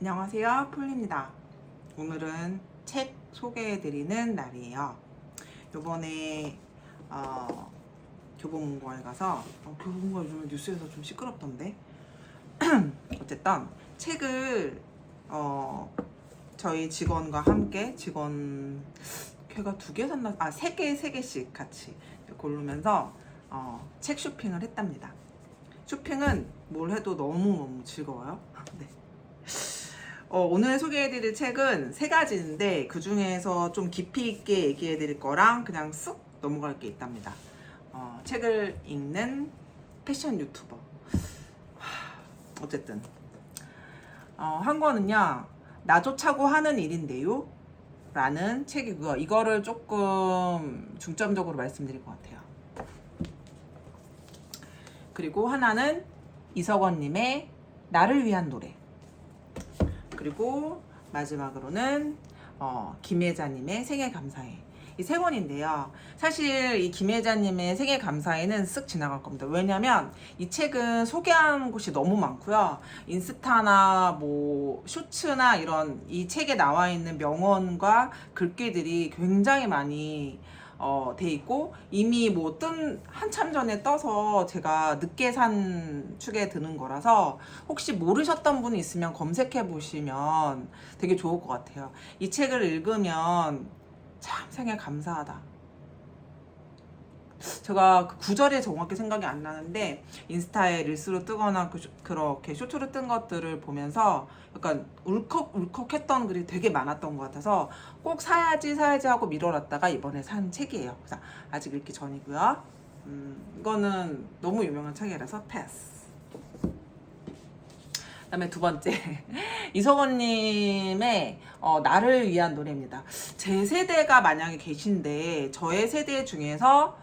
안녕하세요, 폴리입니다. 오늘은 책 소개해드리는 날이에요. 요번에 교보문고에 가서 교보문고 요즘 뉴스에서 좀 시끄럽던데 어쨌든 책을 저희 직원과 함께 걔가 2개 샀나? 3개씩 같이 고르면서 책 쇼핑을 했답니다. 쇼핑은 뭘 해도 너무너무 즐거워요. 네. 오늘 소개해드릴 책은 3가지인데 그 중에서 좀 깊이 있게 얘기해드릴 거랑 그냥 쑥 넘어갈 게 있답니다. 책을 읽는 패션 유튜버. 어쨌든 한 거는요, 나조차고 하는 일인데요 라는 책이고요. 이거를 조금 중점적으로 말씀드릴 것 같아요. 그리고 하나는 이석원님의 나를 위한 노래. 그리고 마지막으로는 김혜자님의 생일 감사해. 이 3권인데요. 사실 이 김혜자님의 생일 감사해는 쓱 지나갈 겁니다. 왜냐면 이 책은 소개한 곳이 너무 많고요. 인스타나 뭐 쇼츠나 이런 이 책에 나와 있는 명언과 글귀들이 굉장히 많이 돼 있고, 이미 뭐 한참 전에 떠서 제가 늦게 산 축에 드는 거라서 혹시 모르셨던 분이 있으면 검색해 보시면 되게 좋을 것 같아요. 이 책을 읽으면 참 생애 감사하다. 제가 그 구절이 정확히 생각이 안 나는데 인스타에 릴스로 뜨거나 그렇게 쇼트로 뜬 것들을 보면서 약간 울컥했던 글이 되게 많았던 것 같아서 꼭 사야지 하고 미뤄놨다가 이번에 산 책이에요. 그래서 아직 읽기 전이고요. 이거는 너무 유명한 책이라서 패스. 그다음에 2번째 이석원님의 나를 위한 노래입니다. 제 세대가 만약에 계신데 저의 세대 중에서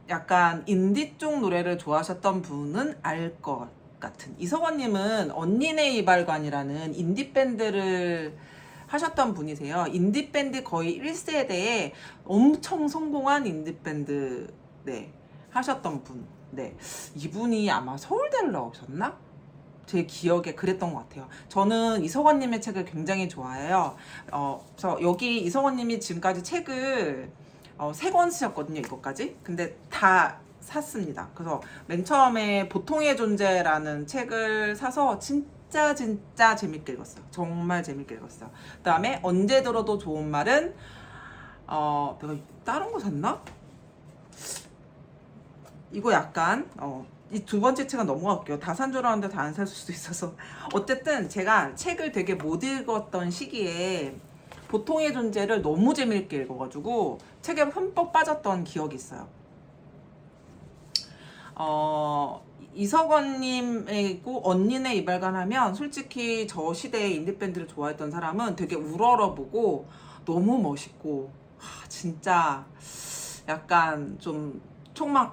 약간 인디 쪽 노래를 좋아하셨던 분은 알 것 같은, 이석원님은 언니네 이발관이라는 인디 밴드를 하셨던 분이세요. 인디 밴드 거의 1세대에 엄청 성공한 인디 밴드 하셨던 분. 이분이 아마 서울대를 나오셨나? 제 기억에 그랬던 것 같아요. 저는 이석원님의 책을 굉장히 좋아해요. 그래서 여기 이석원님이 지금까지 책을 3권 쓰셨거든요, 이것까지. 근데 다 샀습니다. 그래서 맨 처음에 보통의 존재라는 책을 사서 진짜 재밌게 읽었어요. 정말 재밌게 읽었어요. 그 다음에 언제 들어도 좋은 말은 내가 다른 거 샀나? 이거 약간 이 2번째 책은 넘어갈게요. 다 산 줄 알았는데 다 안 살 수도 있어서. 어쨌든 제가 책을 되게 못 읽었던 시기에 보통의 존재를 너무 재밌게 읽어가지고 책에 흠뻑 빠졌던 기억이 있어요. 이석원님이고 언니네 이발관 하면 솔직히 저 시대의 인디밴드를 좋아했던 사람은 되게 우러러보고 너무 멋있고 진짜 약간 좀 존경?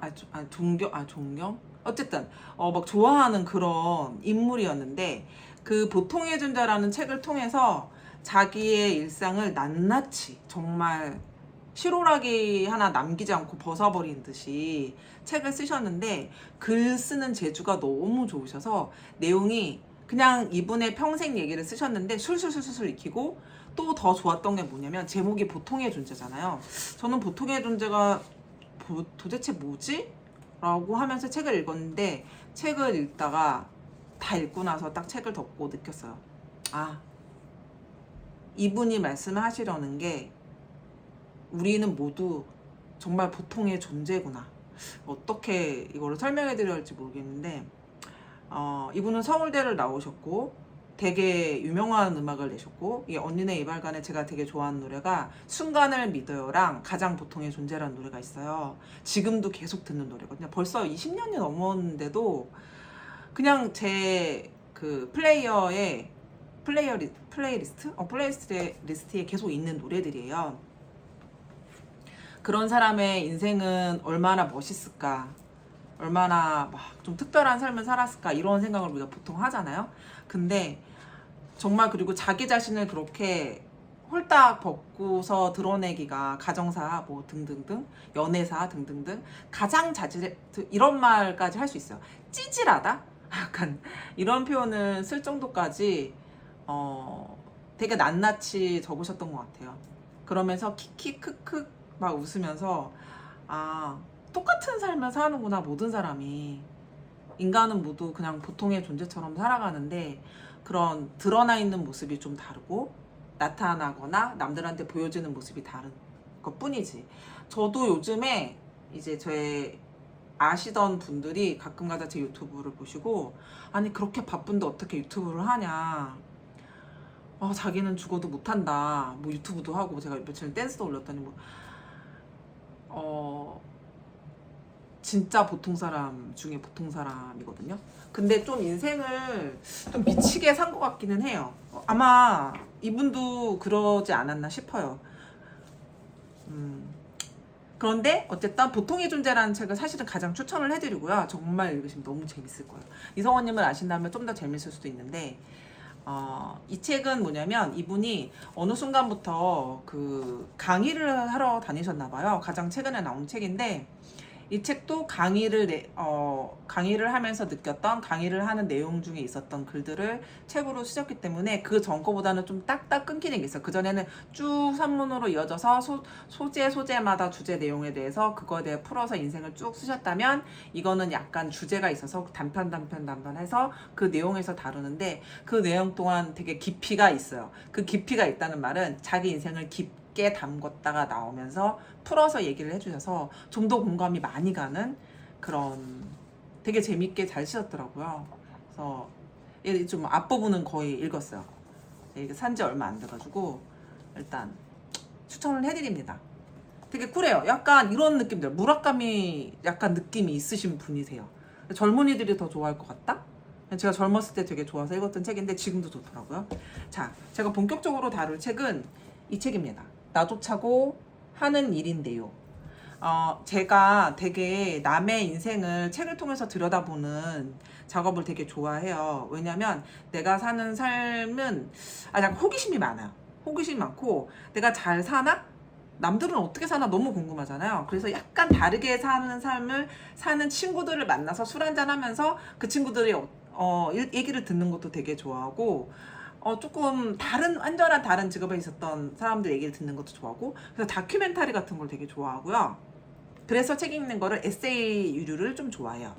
어쨌든 막 좋아하는 그런 인물이었는데, 그 보통의 존재라는 책을 통해서 자기의 일상을 낱낱이 정말 시로라기 하나 남기지 않고 벗어버린 듯이 책을 쓰셨는데, 글 쓰는 재주가 너무 좋으셔서 내용이 그냥 이분의 평생 얘기를 쓰셨는데 술술술술 익히고, 또 더 좋았던 게 뭐냐면 제목이 보통의 존재잖아요. 저는 보통의 존재가 도대체 뭐지? 라고 하면서 책을 읽었는데, 책을 읽다가 다 읽고 나서 딱 책을 덮고 느꼈어요. 이분이 말씀하시려는 게 우리는 모두 정말 보통의 존재구나. 어떻게 이거를 설명해 드려야 할지 모르겠는데, 이분은 서울대를 나오셨고 되게 유명한 음악을 내셨고, 이 언니네 이발관에 제가 되게 좋아하는 노래가 순간을 믿어요랑 가장 보통의 존재라는 노래가 있어요. 지금도 계속 듣는 노래거든요. 벌써 20년이 넘었는데도 그냥 제 그 플레이리스트에 계속 있는 노래들이에요. 그런 사람의 인생은 얼마나 멋있을까, 얼마나 막 좀 특별한 삶을 살았을까, 이런 생각을 우리가 보통 하잖아요. 근데 정말, 그리고 자기 자신을 그렇게 홀딱 벗고서 드러내기가 가정사 뭐 등등등, 연애사 등등등, 가장 이런 말까지 할 수 있어요. 찌질하다? 약간 이런 표현을 쓸 정도까지 되게 낱낱이 적으셨던 것 같아요. 그러면서 키키 크크 막 웃으면서 아, 똑같은 삶을 사는구나 모든 사람이. 인간은 모두 그냥 보통의 존재처럼 살아가는데 그런 드러나 있는 모습이 좀 다르고 나타나거나 남들한테 보여지는 모습이 다른 것뿐이지. 저도 요즘에 이제 제 아시던 분들이 가끔가다 제 유튜브를 보시고 아니 그렇게 바쁜데 어떻게 유튜브를 하냐, 자기는 죽어도 못한다, 뭐 유튜브도 하고 제가 며칠 댄스도 올렸더니 뭐 진짜 보통 사람 중에 보통 사람이거든요. 근데 좀 인생을 좀 미치게 산 것 같기는 해요. 아마 이분도 그러지 않았나 싶어요. 그런데 어쨌든 보통의 존재라는 책을 사실은 가장 추천을 해드리고요. 정말 읽으시면 너무 재밌을 거예요. 이성원님을 아신다면 좀 더 재밌을 수도 있는데 이 책은 뭐냐면 이분이 어느 순간부터 그 강의를 하러 다니셨나 봐요. 가장 최근에 나온 책인데 이 책도 강의를 하면서 느꼈던, 강의를 하는 내용 중에 있었던 글들을 책으로 쓰셨기 때문에 그 전 거보다는 좀 딱딱 끊기는 게 있어요. 그전에는 쭉 산문으로 이어져서 소재마다 주제 내용에 대해서 그거에 대해 풀어서 인생을 쭉 쓰셨다면 이거는 약간 주제가 있어서 단편 해서 그 내용에서 다루는데 그 내용 또한 되게 깊이가 있어요. 그 깊이가 있다는 말은 자기 인생을 깊게 담궜다가 나오면서 풀어서 얘기를 해주셔서 좀 더 공감이 많이 가는 그런, 되게 재밌게 잘 쓰셨더라고요. 그래서 좀 앞부분은 거의 읽었어요. 이게 산지 얼마 안 돼가지고 일단 추천을 해드립니다. 되게 쿨해요. 약간 이런 느낌들, 무라카미 약간 느낌이 있으신 분이세요. 젊은이들이 더 좋아할 것 같다? 제가 젊었을 때 되게 좋아서 읽었던 책인데 지금도 좋더라고요. 자, 제가 본격적으로 다룰 책은 이 책입니다. 나조차고 하는 일인데요. 제가 되게 남의 인생을 책을 통해서 들여다보는 작업을 되게 좋아해요. 왜냐면 내가 사는 삶은 약간 호기심이 많아요. 호기심이 많고 내가 잘 사나? 남들은 어떻게 사나 너무 궁금하잖아요. 그래서 약간 다르게 사는 삶을 사는 친구들을 만나서 술 한잔 하면서 그 친구들이 얘기를 듣는 것도 되게 좋아하고 조금 완전한 다른 직업에 있었던 사람들 얘기를 듣는 것도 좋아하고, 그래서 다큐멘터리 같은 걸 되게 좋아하고요. 그래서 책 읽는 거를 에세이 유류를 좀 좋아해요.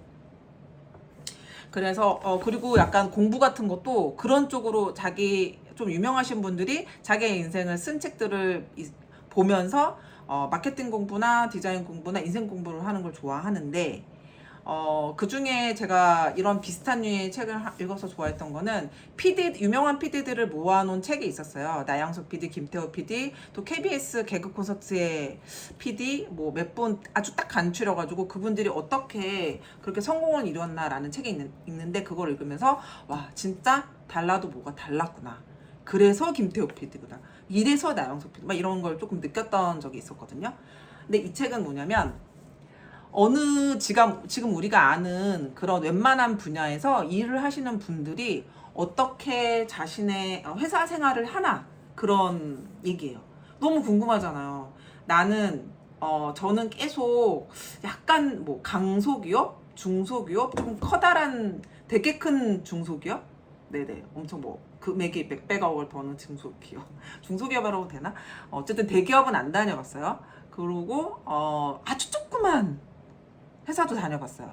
그래서 그리고 약간 공부 같은 것도 그런 쪽으로 자기 좀 유명하신 분들이 자기의 인생을 쓴 책들을 보면서 마케팅 공부나 디자인 공부나 인생 공부를 하는 걸 좋아하는데 그 중에 제가 이런 비슷한 류의 책을 읽어서 좋아했던 거는 유명한 PD들을 모아놓은 책이 있었어요. 나양석 PD, 김태호 PD, 또 KBS 개그 콘서트의 PD, 뭐 몇 분 아주 딱 간추려가지고 그분들이 어떻게 그렇게 성공을 이뤘나라는 책이 있는데 그걸 읽으면서 와, 진짜 달라도 뭐가 달랐구나. 그래서 김태호 PD구나. 이래서 나양석 PD. 막 이런 걸 조금 느꼈던 적이 있었거든요. 근데 이 책은 뭐냐면 지금 우리가 아는 그런 웬만한 분야에서 일을 하시는 분들이 어떻게 자신의 회사 생활을 하나, 그런 얘기예요. 너무 궁금하잖아요. 저는 계속 약간 뭐 강소기업, 중소기업, 좀 커다란 되게 큰 중소기업, 네네, 엄청 뭐 금액이 몇백억을 버는 중소기업이라고 되나? 어쨌든 대기업은 안 다녀봤어요. 그리고 아주 조그만 회사도 다녀봤어요.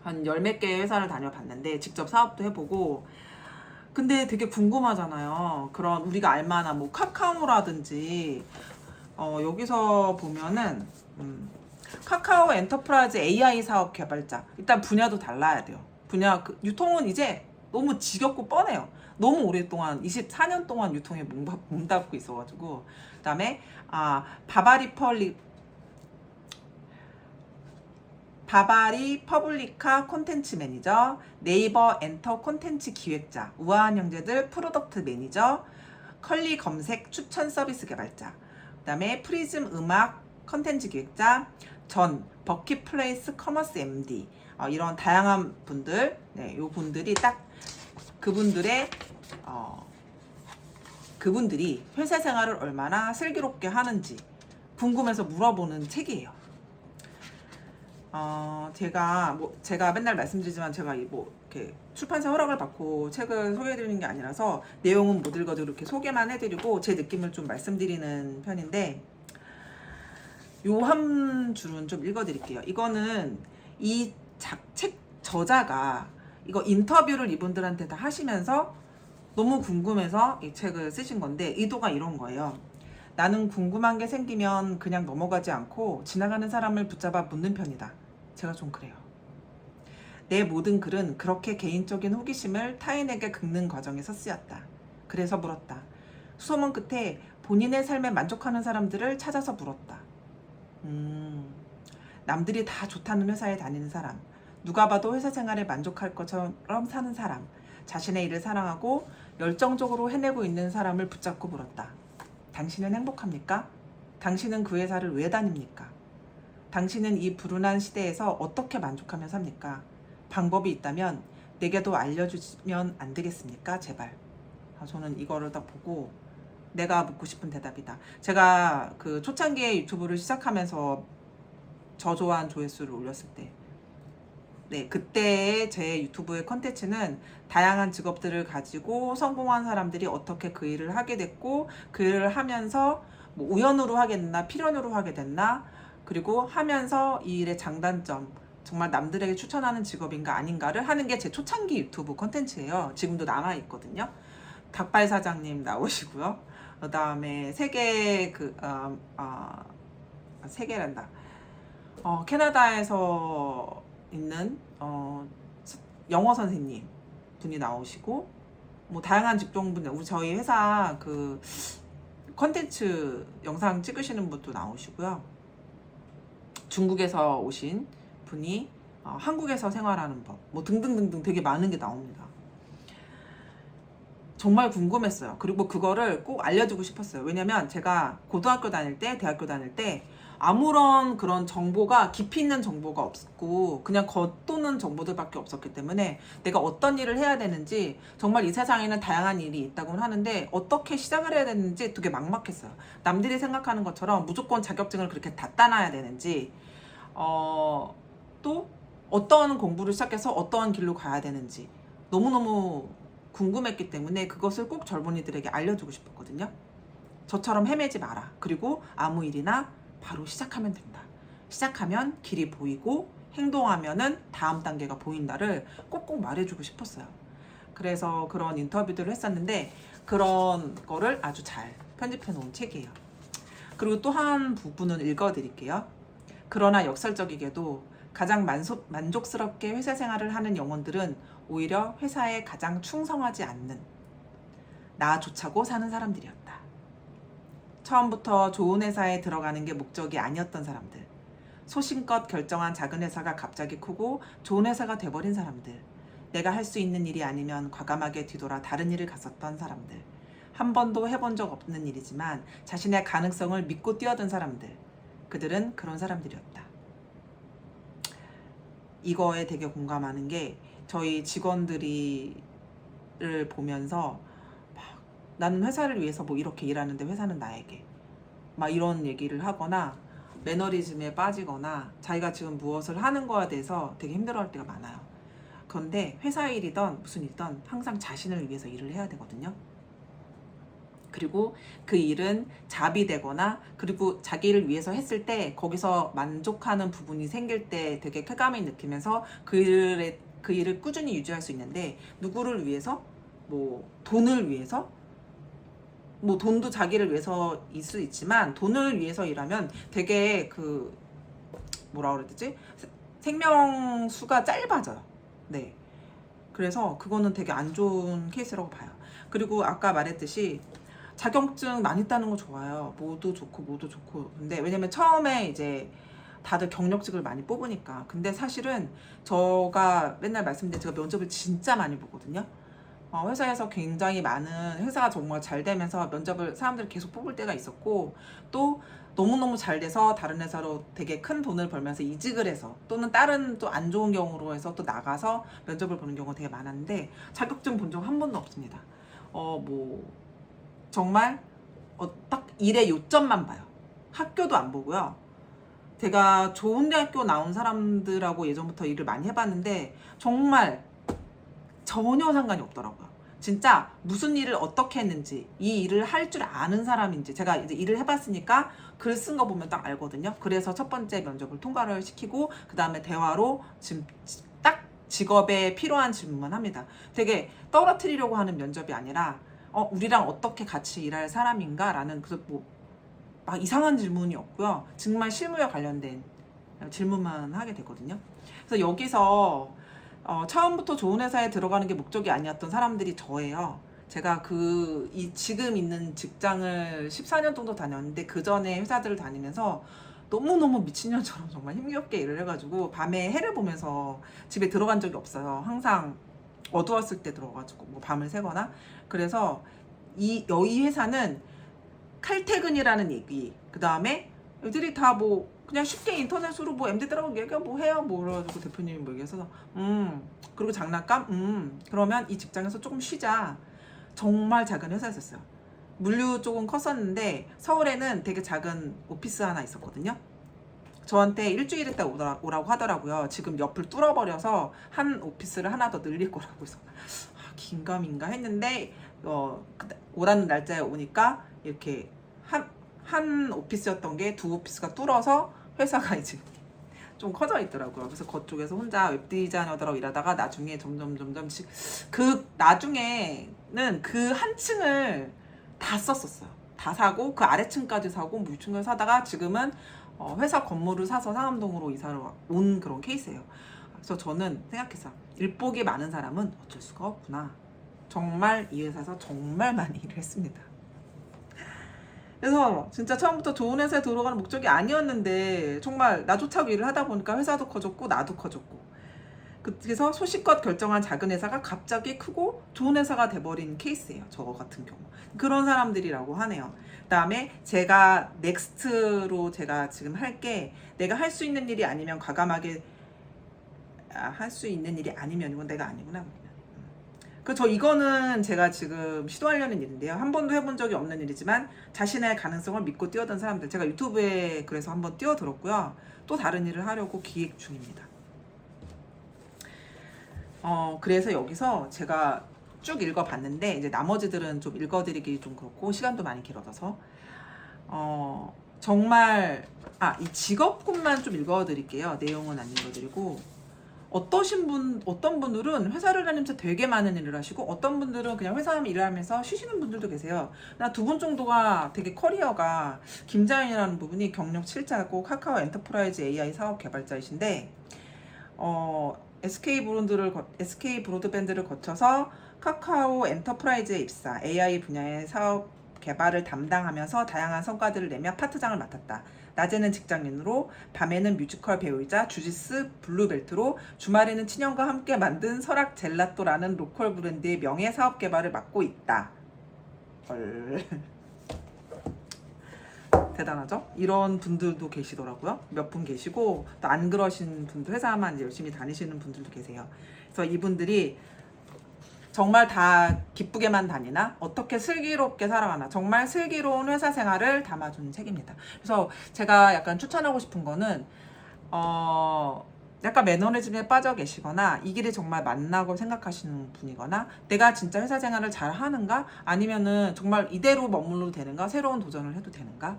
한 열 몇 개의 회사를 다녀봤는데 직접 사업도 해보고. 근데 되게 궁금하잖아요. 그런 우리가 알만한 뭐 카카오라든지 여기서 보면은 카카오 엔터프라이즈 AI 사업 개발자, 일단 분야도 달라야 돼요. 유통은 이제 너무 지겹고 뻔해요. 너무 오랫동안 24년 동안 유통에 몸담고 있어가지고. 그다음에 바바리 퍼블리카 콘텐츠 매니저, 네이버 엔터 콘텐츠 기획자, 우아한 형제들 프로덕트 매니저, 컬리 검색 추천 서비스 개발자, 그 다음에 프리즘 음악 콘텐츠 기획자, 버킷 플레이스 커머스 MD, 이런 다양한 분들, 네, 요 분들이 딱 그분들이 회사 생활을 얼마나 슬기롭게 하는지 궁금해서 물어보는 책이에요. 제가 맨날 말씀드리지만 제가 이렇게 출판사 허락을 받고 책을 소개해드리는 게 아니라서 내용은 못 읽어도 이렇게 소개만 해드리고 제 느낌을 좀 말씀드리는 편인데, 요 한 줄은 좀 읽어드릴게요. 이거는 이 책 저자가 이거 인터뷰를 이분들한테 다 하시면서 너무 궁금해서 이 책을 쓰신 건데, 의도가 이런 거예요. 나는 궁금한 게 생기면 그냥 넘어가지 않고 지나가는 사람을 붙잡아 묻는 편이다. 제가 좀 그래요. 내 모든 글은 그렇게 개인적인 호기심을 타인에게 긁는 과정에서 쓰였다. 그래서 물었다. 수소문 끝에 본인의 삶에 만족하는 사람들을 찾아서 물었다. 남들이 다 좋다는 회사에 다니는 사람, 누가 봐도 회사 생활에 만족할 것처럼 사는 사람, 자신의 일을 사랑하고 열정적으로 해내고 있는 사람을 붙잡고 물었다. 당신은 행복합니까? 당신은 그 회사를 왜 다닙니까? 당신은 이 불운한 시대에서 어떻게 만족하며 삽니까? 방법이 있다면 내게도 알려주시면 안 되겠습니까? 제발. 저는 이거를 딱 보고 내가 묻고 싶은 대답이다. 제가 그 초창기에 유튜브를 시작하면서 저조한 조회수를 올렸을 때, 네, 그때의 제 유튜브의 컨텐츠는 다양한 직업들을 가지고 성공한 사람들이 어떻게 그 일을 하게 됐고, 그 일을 하면서 뭐 우연으로 하게 됐나 필연으로 하게 됐나, 그리고 하면서 이 일의 장단점, 정말 남들에게 추천하는 직업인가 아닌가를 하는 게 제 초창기 유튜브 컨텐츠예요. 지금도 남아있거든요. 닭발 사장님 나오시고요. 그 다음에 세계란다. 캐나다에서 있는 영어 선생님 분이 나오시고, 뭐 다양한 직종분들, 우리 저희 회사 그 컨텐츠 영상 찍으시는 분도 나오시고요. 중국에서 오신 분이 한국에서 생활하는 법, 뭐 등등등등 되게 많은 게 나옵니다. 정말 궁금했어요. 그리고 그거를 꼭 알려주고 싶었어요. 왜냐면 제가 고등학교 다닐 때, 대학교 다닐 때 아무런 그런 정보가, 깊이 있는 정보가 없고 그냥 겉도는 정보들밖에 없었기 때문에 내가 어떤 일을 해야 되는지, 정말 이 세상에는 다양한 일이 있다고는 하는데 어떻게 시작을 해야 되는지 되게 막막했어요. 남들이 생각하는 것처럼 무조건 자격증을 그렇게 다 따놔야 되는지, 또 어떤 공부를 시작해서 어떠한 길로 가야 되는지 너무너무 궁금했기 때문에 그것을 꼭 젊은이들에게 알려주고 싶었거든요. 저처럼 헤매지 마라. 그리고 아무 일이나 바로 시작하면 된다. 시작하면 길이 보이고 행동하면은 다음 단계가 보인다를 꼭꼭 말해주고 싶었어요. 그래서 그런 인터뷰들을 했었는데 그런 거를 아주 잘 편집해 놓은 책이에요. 그리고 또 한 부분은 읽어드릴게요. 그러나 역설적이게도 가장 만족스럽게 회사 생활을 하는 영혼들은 오히려 회사에 가장 충성하지 않는, 나조차고 사는 사람들이었다. 처음부터 좋은 회사에 들어가는 게 목적이 아니었던 사람들, 소신껏 결정한 작은 회사가 갑자기 크고 좋은 회사가 돼버린 사람들, 내가 할 수 있는 일이 아니면 과감하게 뒤돌아 다른 일을 갔었던 사람들, 한 번도 해본 적 없는 일이지만 자신의 가능성을 믿고 뛰어든 사람들, 그들은 그런 사람들이었다. 이거에 되게 공감하는 게, 저희 직원들을 보면서 막 나는 회사를 위해서 뭐 이렇게 일하는데 회사는 나에게 막 이런 얘기를 하거나 매너리즘에 빠지거나 자기가 지금 무엇을 하는 거에 대해서 되게 힘들어할 때가 많아요. 그런데 회사 일이든 무슨 일이든 항상 자신을 위해서 일을 해야 되거든요. 그리고 그 일은 잡이 되거나, 그리고 자기를 위해서 했을 때 거기서 만족하는 부분이 생길 때 되게 쾌감을 느끼면서 그 일을 꾸준히 유지할 수 있는데, 누구를 위해서? 뭐 돈을 위해서? 뭐 돈도 자기를 위해서일 수 있지만 돈을 위해서 일하면 되게 그 뭐라 그래야 되지? 생명수가 짧아져요. 네. 그래서 그거는 되게 안 좋은 케이스라고 봐요. 그리고 아까 말했듯이 자격증 많이 따는 거 좋아요. 뭐도 좋고. 근데 왜냐면 처음에 이제 다들 경력직을 많이 뽑으니까. 근데 사실은 제가 맨날 말씀드린, 제가 면접을 진짜 많이 보거든요. 회사에서 굉장히 많은, 회사가 정말 잘 되면서 면접을 사람들이 계속 뽑을 때가 있었고, 또 너무너무 잘 돼서 다른 회사로 되게 큰 돈을 벌면서 이직을 해서, 또는 다른 또 안 좋은 경우로 해서 또 나가서 면접을 보는 경우가 되게 많았는데, 자격증 본 적 한 번도 없습니다. 정말 딱 일의 요점만 봐요. 학교도 안 보고요. 제가 좋은 대학교 나온 사람들하고 예전부터 일을 많이 해봤는데 정말 전혀 상관이 없더라고요. 진짜 무슨 일을 어떻게 했는지, 이 일을 할 줄 아는 사람인지, 제가 이제 일을 해봤으니까 글 쓴 거 보면 딱 알거든요. 그래서 첫 번째 면접을 통과를 시키고 그 다음에 대화로 지금 딱 직업에 필요한 질문만 합니다. 되게 떨어뜨리려고 하는 면접이 아니라 우리랑 어떻게 같이 일할 사람인가 라는 막 이상한 질문이 없고요. 정말 실무에 관련된 질문만 하게 되거든요. 그래서 여기서 처음부터 좋은 회사에 들어가는 게 목적이 아니었던 사람들이 저예요. 제가 지금 있는 직장을 14년 정도 다녔는데 그 전에 회사들을 다니면서 너무너무 미친년처럼 정말 힘겹게 일을 해가지고 밤에 해를 보면서 집에 들어간 적이 없어요. 항상 어두웠을 때 들어가지고 뭐 밤을 새거나. 그래서 이 회사는 칼퇴근이라는 얘기, 그 다음에 애들이 다 뭐 그냥 쉽게 인터넷으로 뭐 MZ들하고 얘기가 뭐 해요 뭐 그래가지고 대표님이 뭐 얘기해서 그리고 장난감 그러면 이 직장에서 조금 쉬자. 정말 작은 회사였어요. 물류 쪽은 컸었는데 서울에는 되게 작은 오피스 하나 있었거든요. 저한테 일주일 있다 오라고 하더라고요. 지금 옆을 뚫어버려서 한 오피스를 하나 더 늘릴 거라고 해서 긴가민가 했는데 오라는 날짜에 오니까 이렇게 한 오피스였던 게 두 오피스가 뚫어서 회사가 이제 좀 커져 있더라고요. 그래서 그쪽에서 혼자 웹디자이너들하고 일하다가 나중에 점점씩 나중에는 그 한 층을 다 썼었어요. 다 사고 그 아래층까지 사고 뭐 위층을 사다가 지금은 회사 건물을 사서 상암동으로 이사를 온 그런 케이스예요. 그래서 저는 생각했어요. 일복이 많은 사람은 어쩔 수가 없구나. 정말 이 회사에서 정말 많이 일을 했습니다. 그래서 진짜 처음부터 좋은 회사에 들어가는 목적이 아니었는데 정말 나조차고 일을 하다 보니까 회사도 커졌고 나도 커졌고, 그래서 소식껏 결정한 작은 회사가 갑자기 크고 좋은 회사가 돼버린 케이스예요. 저 같은 경우 그런 사람들이라고 하네요. 그다음에 제가 넥스트로 제가 지금 할 게, 내가 할 수 있는 일이 아니면 과감하게 할 수 있는 일이 아니면 이건 내가 아니구나. 저 이거는 제가 지금 시도하려는 일인데요. 한 번도 해본 적이 없는 일이지만 자신의 가능성을 믿고 뛰어든 사람들, 제가 유튜브에 그래서 한번 뛰어들었고요. 또 다른 일을 하려고 기획 중입니다. 그래서 여기서 제가 쭉 읽어봤는데 이제 나머지들은 좀 읽어드리기 좀 그렇고 시간도 많이 길어져서 정말 이 직업군만 좀 읽어드릴게요. 내용은 안 읽어드리고, 어떤 분들은 회사를 다니면서 되게 많은 일을 하시고 어떤 분들은 그냥 회사 일하면서 쉬시는 분들도 계세요. 나 두 분 정도가 되게 커리어가, 김자연이라는 부분이 경력 7자고 카카오 엔터프라이즈 AI 사업 개발자이신데 SK 브로드밴드를 거쳐서 카카오 엔터프라이즈에 입사, AI 분야의 사업 개발을 담당하면서 다양한 성과들을 내며 파트장을 맡았다. 낮에는 직장인으로, 밤에는 뮤지컬 배우이자 주짓수 블루벨트로, 주말에는 친형과 함께 만든 설악 젤라또라는 로컬 브랜드의 명예 사업 개발을 맡고 있다. 헐. 대단하죠? 이런 분들도 계시더라고요. 몇 분 계시고 또 안 그러신 분도, 회사만 열심히 다니시는 분들도 계세요. 그래서 이분들이 정말 다 기쁘게만 다니나 어떻게 슬기롭게 살아가나, 정말 슬기로운 회사 생활을 담아준 책입니다. 그래서 제가 약간 추천하고 싶은 거는 약간 매너리즘에 빠져 계시거나 이 길이 정말 맞나고 생각하시는 분이거나, 내가 진짜 회사 생활을 잘 하는가, 아니면은 정말 이대로 머물러도 되는가, 새로운 도전을 해도 되는가,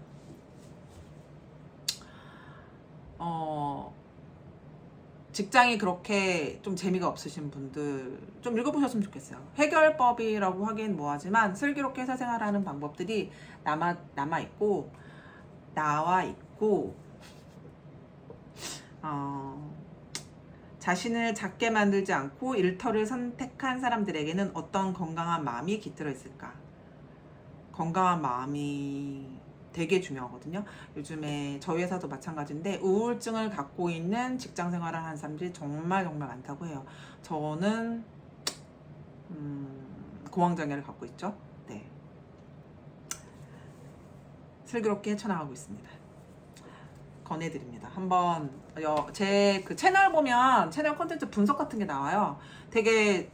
직장이 그렇게 좀 재미가 없으신 분들 좀 읽어보셨으면 좋겠어요. 해결법이라고 하긴 뭐하지만 슬기롭게 회사 생활하는 방법들이 나와 있고 자신을 작게 만들지 않고 일터를 선택한 사람들에게는 어떤 건강한 마음이 깃들어 있을까. 건강한 마음이 되게 중요하거든요. 요즘에 저희 회사도 마찬가지인데 우울증을 갖고 있는 직장 생활을 하는 사람들이 정말 많다고 해요. 저는 공황장애를 갖고 있죠. 네. 슬기롭게 헤쳐나가고 있습니다. 권해드립니다. 한번 제 그 채널 보면 채널 콘텐츠 분석 같은 게 나와요. 되게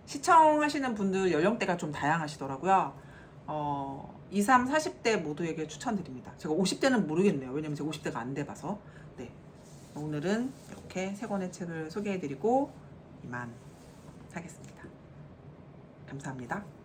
시청하시는 분들 연령대가 좀 다양하시더라고요. 20, 30, 40대 모두에게 추천드립니다. 제가 50대는 모르겠네요. 왜냐면 제가 50대가 안 돼봐서. 네. 오늘은 이렇게 세 권의 책을 소개해드리고 이만 하겠습니다. 감사합니다.